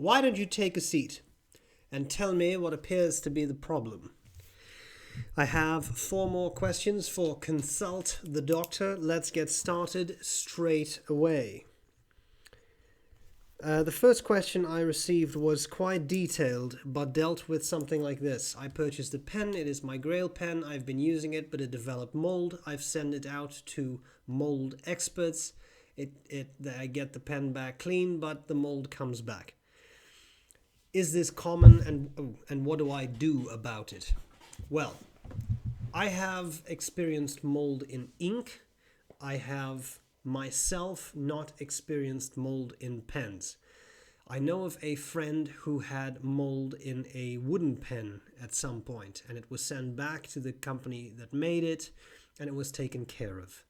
Why don't you take a seat and tell me what appears to be the problem? I have 4 more questions for Consult the Doctor. Let's get started straight away. The first question I received was quite detailed, but dealt with something like this. I purchased a pen. It is my Grail pen. I've been using it, but it developed mold. I've sent it out to mold experts. I get the pen back clean, but the mold comes back. Is this common, and what do I do about it? Well, I have experienced mold in ink. I have myself not experienced mold in pens. I know of a friend who had mold in a wooden pen at some point, and it was sent back to the company that made it, and it was taken care of.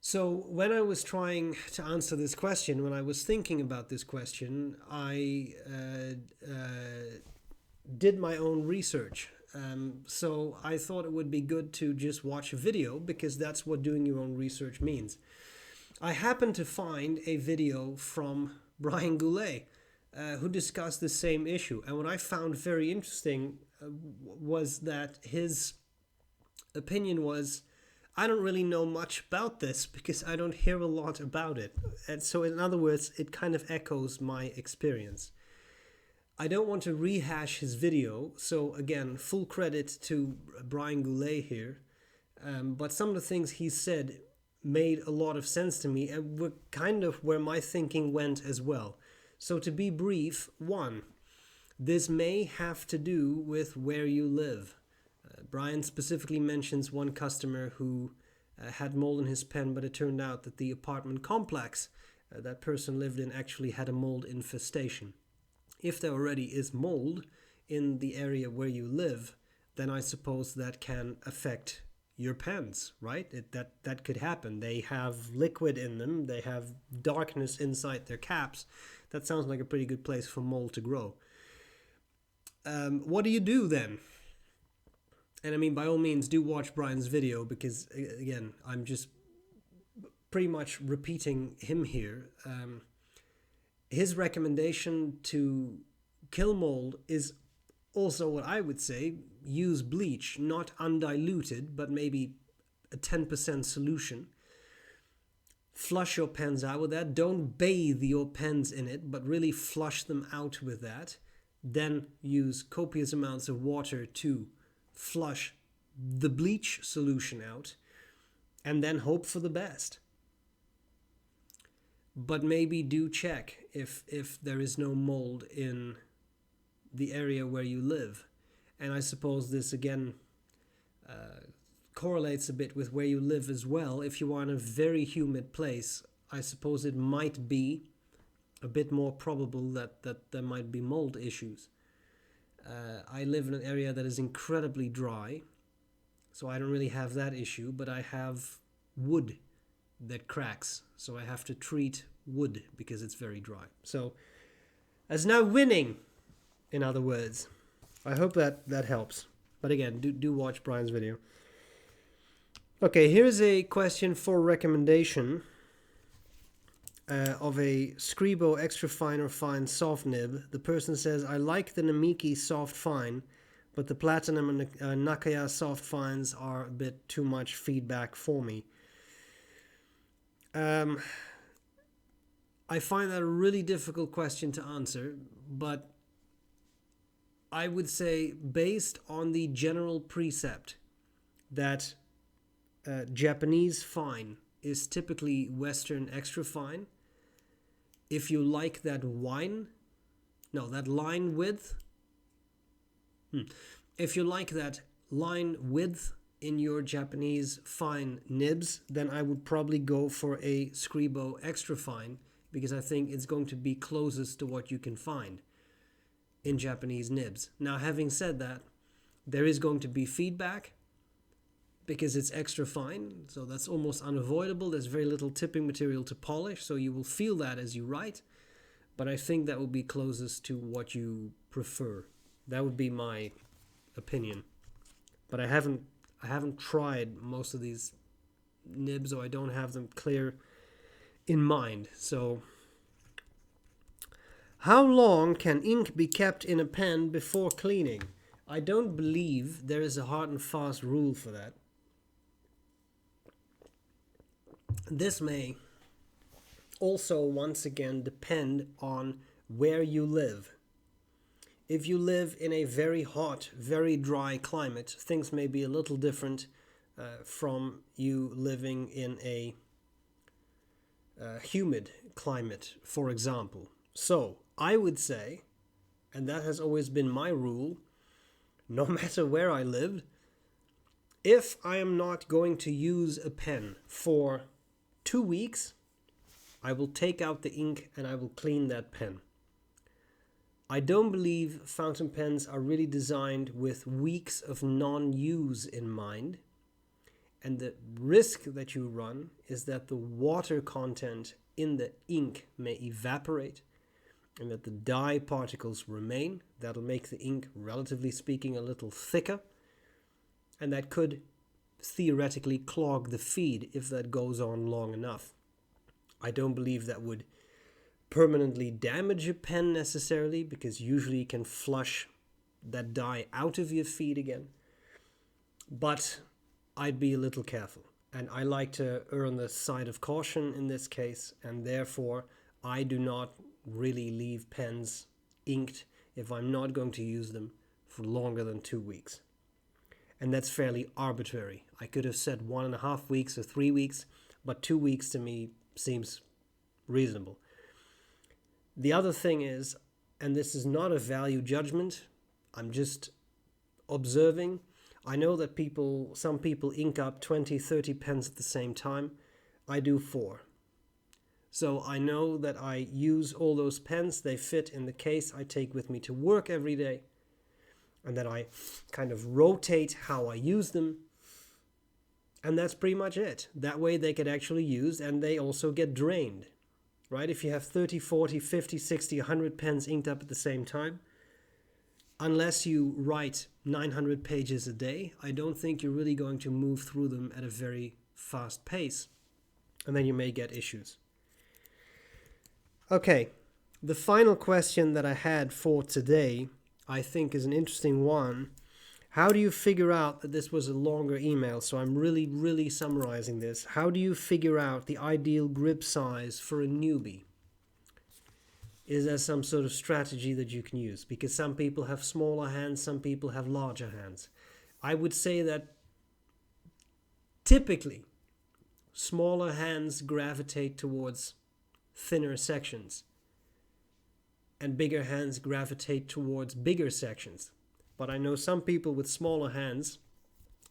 So when I was trying to answer this question, when I was thinking about this question, I did my own research. So I thought it would be good to just watch a video, because that's what doing your own research means. I happened to find a video from Brian Goulet, who discussed the same issue. And what I found very interesting was that his opinion was, I don't really know much about this because I don't hear a lot about it. And so in other words, it kind of echoes my experience. I don't want to rehash his video, so again, full credit to Brian Goulet here. But some of the things he said made a lot of sense to me and were kind of where my thinking went as well. So to be brief, 1, this may have to do with where you live. Brian specifically mentions one customer who had mold in his pen, but it turned out that the apartment complex that person lived in actually had a mold infestation. If there already is mold in the area where you live, then I suppose that can affect your pens, right? That could happen. They have liquid in them. They have darkness inside their caps. That sounds like a pretty good place for mold to grow. What do you do then? And I mean, by all means, do watch Brian's video, because, again, I'm just pretty much repeating him here. His recommendation to kill mold is also what I would say: use bleach, not undiluted, but maybe a 10% solution. Flush your pens out with that. Don't bathe your pens in it, but really flush them out with that. Then use copious amounts of water to flush the bleach solution out, and then hope for the best. But maybe do check if there is no mold in the area where you live. And I suppose this again correlates a bit with where you live as well. If you are in a very humid place, I suppose it might be a bit more probable that there might be mold issues. I live in an area that is incredibly dry, so I don't really have that issue, but I have wood that cracks, so I have to treat wood because it's very dry. So, as now winning, in other words. I hope that helps. But again, do watch Brian's video. Okay, here's a question for recommendation of a Scribo Extra Fine or Fine Soft Nib. The person says, I like the Namiki Soft Fine, but the Platinum and Nakaya Soft Fines are a bit too much feedback for me. I find that a really difficult question to answer, but I would say, based on the general precept that Japanese fine is typically Western extra fine, if you like that line width, if you like that line width in your Japanese fine nibs, then I would probably go for a Scribo Extra Fine, because I think it's going to be closest to what you can find in Japanese nibs. Now, having said that, there is going to be feedback because it's extra fine, so that's almost unavoidable. There's very little tipping material to polish, so you will feel that as you write, but I think that will be closest to what you prefer. That would be my opinion. But I haven't tried most of these nibs, or I don't have them clear in mind. So How long can ink be kept in a pen before cleaning? I don't believe there is a hard and fast rule for that. This may also once again depend on where you live. If you live in a very hot, very dry climate, things may be a little different from you living in a humid climate, for example. So I would say, and that has always been my rule, no matter where I lived, if I am not going to use a pen for 2 weeks, I will take out the ink and I will clean that pen. I don't believe fountain pens are really designed with weeks of non-use in mind. And the risk that you run is that the water content in the ink may evaporate and that the dye particles remain. That'll make the ink, relatively speaking, a little thicker. And that could theoretically clog the feed if that goes on long enough. I don't believe that would permanently damage a pen necessarily, because usually you can flush that dye out of your feed again. But I'd be a little careful, and I like to err on the side of caution in this case, and therefore I do not really leave pens inked if I'm not going to use them for longer than 2 weeks. And that's fairly arbitrary. I could have said 1.5 weeks or 3 weeks, but 2 weeks to me seems reasonable. The other thing is, and this is not a value judgment, I'm just observing. I know that some people ink up 20, 30 pens at the same time. I do 4. So I know that I use all those pens. They fit in the case I take with me to work every day. And then I kind of rotate how I use them. And that's pretty much it. That way they get actually used and they also get drained. Right? If you have 30, 40, 50, 60, 100 pens inked up at the same time, unless you write 900 pages a day, I don't think you're really going to move through them at a very fast pace. And then you may get issues. Okay, the final question that I had for today, I think is an interesting one. How do you figure out that this was a longer email? So I'm really summarizing this. How do you figure out the ideal grip size for a newbie? Is there some sort of strategy that you can use? Because some people have smaller hands, some people have larger hands. I would say that typically smaller hands gravitate towards thinner sections and bigger hands gravitate towards bigger sections. But I know some people with smaller hands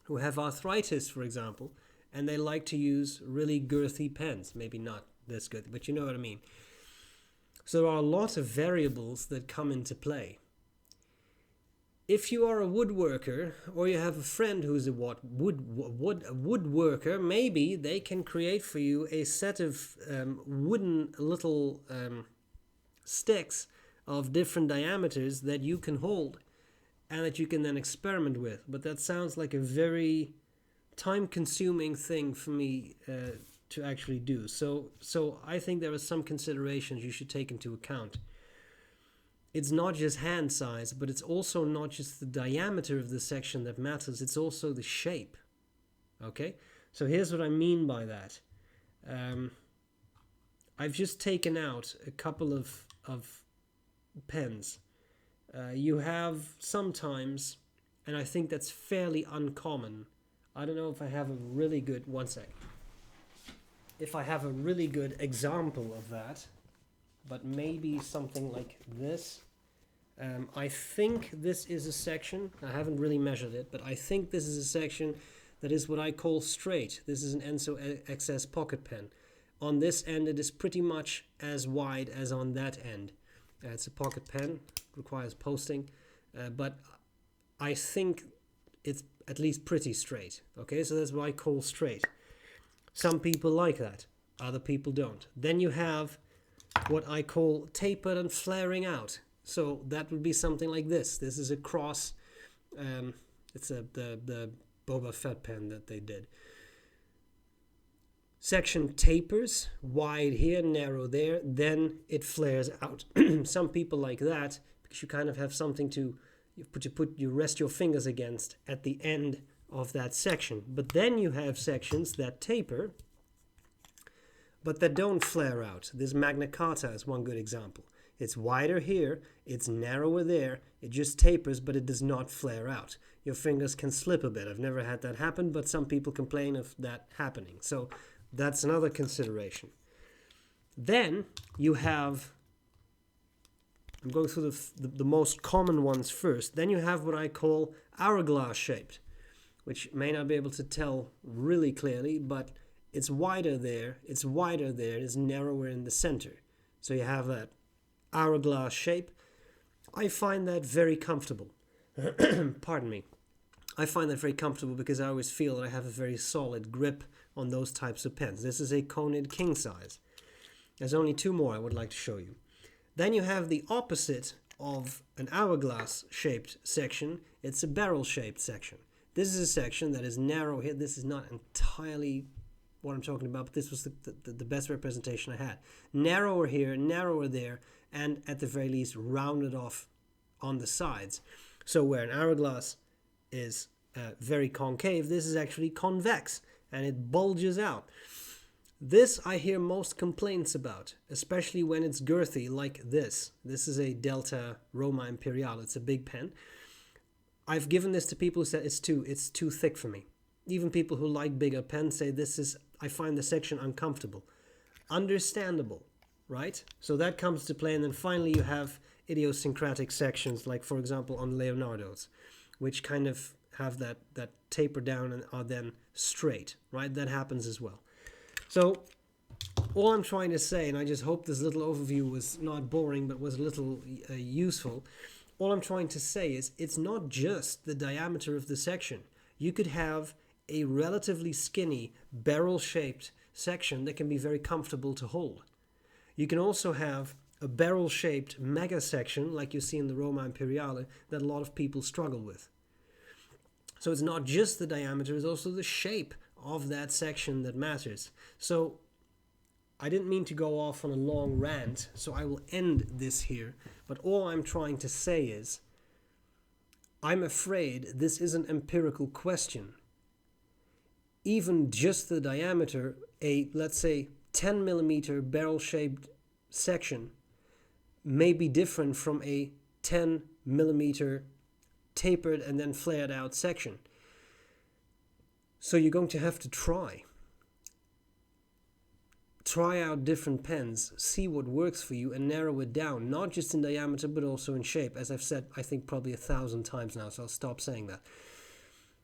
who have arthritis, for example, and they like to use really girthy pens. Maybe not this good, but you know what I mean. So there are a lot of variables that come into play. If you are a woodworker or you have a friend who's a woodworker, maybe they can create for you a set of wooden little sticks of different diameters that you can hold and that you can then experiment with. But that sounds like a very time-consuming thing for me to actually do. So I think there are some considerations you should take into account. It's not just hand size, but it's also not just the diameter of the section that matters. It's also the shape. Okay? So here's what I mean by that. I've just taken out a couple of pens. You have sometimes, and I think that's fairly uncommon. I don't know if I have a really good, one sec. If I have a really good example of that, but maybe something like this. I think this is a section, I haven't really measured it, but I think this is a section that is what I call straight. This is an Enso XS pocket pen. On this end, it is pretty much as wide as on that end. It's a pocket pen, requires posting, but I think it's at least pretty straight. Okay, so that's what I call straight. Some people like that, other people don't. Then you have what I call tapered and flaring out. So that would be something like this. This is a cross. It's the Boba Fett pen that they did. section tapers, wide here, narrow there, then it flares out. Some people like that because you kind of have something to you rest your fingers against at the end of that section. But then you have sections that taper but that don't flare out. This Magna Carta is one good example. It's wider here, it's narrower there, it just tapers, but it does not flare out. Your fingers can slip a bit. I've never had that happen, but some people complain of that happening. So that's another consideration. Then you have, I'm going through the most common ones first. Then you have what I call hourglass shaped, which may not be able to tell really clearly, but it's wider there, it's wider there, it's narrower in the center. So you have that hourglass shape. I find that very comfortable. Pardon me. I find that very comfortable because I always feel that I have a very solid grip on those types of pens. This is a Conid king size. There's only two more I would like to show you. Then you have the opposite of an hourglass shaped section. It's a barrel shaped section. This is a section that is narrow here. This is not entirely what I'm talking about, but this was the best representation I had. Narrower here, narrower there, and at the very least rounded off on the sides. So where an hourglass is very concave, this is actually convex, and it bulges out. This I hear most complaints about, especially when it's girthy like this. This is a Delta Roma Imperiale. It's a big pen. I've given this to people who said it's too thick for me. Even people who like bigger pens say I find the section uncomfortable. Understandable, right? So that comes to play, and then finally you have idiosyncratic sections, like for example on Leonardo's, which kind of have that taper down and are then straight, right? That happens as well. So all I'm trying to say, and I just hope this little overview was not boring but was a little useful, all I'm trying to say is it's not just the diameter of the section. You could have a relatively skinny barrel-shaped section that can be very comfortable to hold. You can also have a barrel-shaped mega section like you see in the Roma Imperiale that a lot of people struggle with. So it's not just the diameter, it's also the shape of that section that matters. So I didn't mean to go off on a long rant, so I will end this here. But all I'm trying to say is, I'm afraid this is an empirical question. Even just the diameter, let's say 10 millimeter barrel-shaped section may be different from a 10 millimeter tapered and then flared out section. So you're going to have to try out different pens, see what works for you, and narrow it down, not just in diameter but also in shape, as I've said I think probably 1,000 times now, so I'll stop saying that.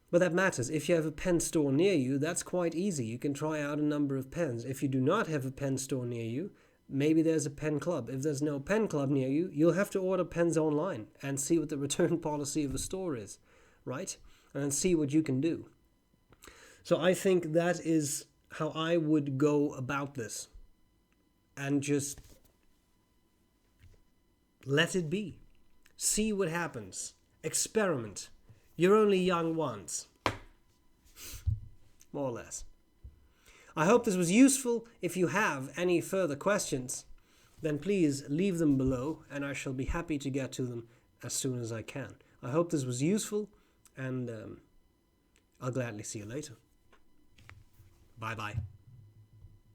But that matters. If you have a pen store near you, that's quite easy. You can try out a number of pens. If you do not have a pen store near you, maybe there's a pen club. If there's no pen club near you, you'll have to order pens online and see what the return policy of a store is, right? And see what you can do. So I think that is how I would go about this. And just let it be. See what happens. Experiment. You're only young once. More or less. I hope this was useful. If you have any further questions, then please leave them below and I shall be happy to get to them as soon as I can. I hope this was useful, and I'll gladly see you later. Bye-bye.